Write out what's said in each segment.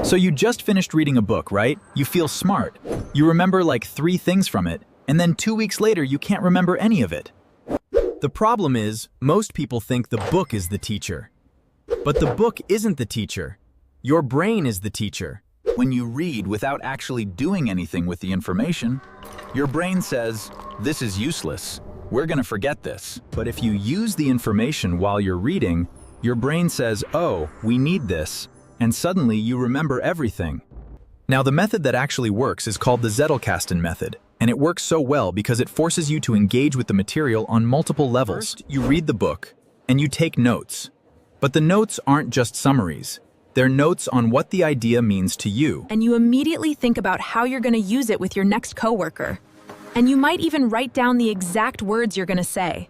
So you just finished reading a book, right? You feel smart. You remember like 3 things from it, and then 2 weeks later you can't remember any of it. The problem is, most people think the book is the teacher. But the book isn't the teacher. Your brain is the teacher. When you read without actually doing anything with the information, your brain says, "This is useless. We're gonna forget this." But if you use the information while you're reading, your brain says, "Oh, we need this," and suddenly you remember everything. Now, the method that actually works is called the Zettelkasten method, and it works so well because it forces you to engage with the material on multiple levels. First, you read the book, and you take notes. But the notes aren't just summaries. They're notes on what the idea means to you. And you immediately think about how you're going to use it with your next coworker. And you might even write down the exact words you're going to say.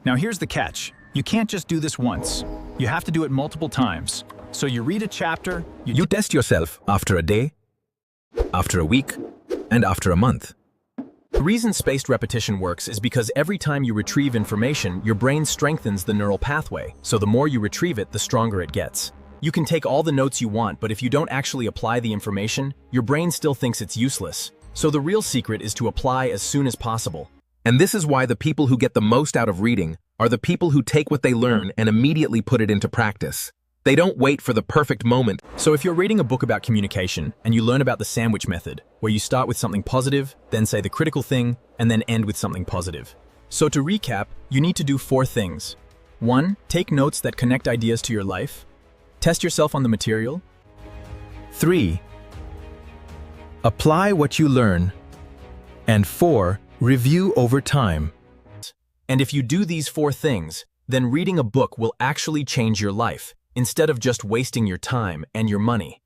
Now here's the catch. You can't just do this once. You have to do it multiple times. So you read a chapter, you test yourself after a day, after a week, and after a month. The reason spaced repetition works is because every time you retrieve information, your brain strengthens the neural pathway, so the more you retrieve it, the stronger it gets. You can take all the notes you want, but if you don't actually apply the information, your brain still thinks it's useless. So the real secret is to apply as soon as possible. And this is why the people who get the most out of reading are the people who take what they learn and immediately put it into practice. They don't wait for the perfect moment. So if you're reading a book about communication and you learn about the sandwich method, where you start with something positive, then say the critical thing, and then end with something positive. So to recap, you need to do 4 things. 1. Take notes that connect ideas to your life. Test yourself on the material. 3. Apply what you learn. And 4. Review over time. And if you do these 4 things, then reading a book will actually change your life, instead of just wasting your time and your money.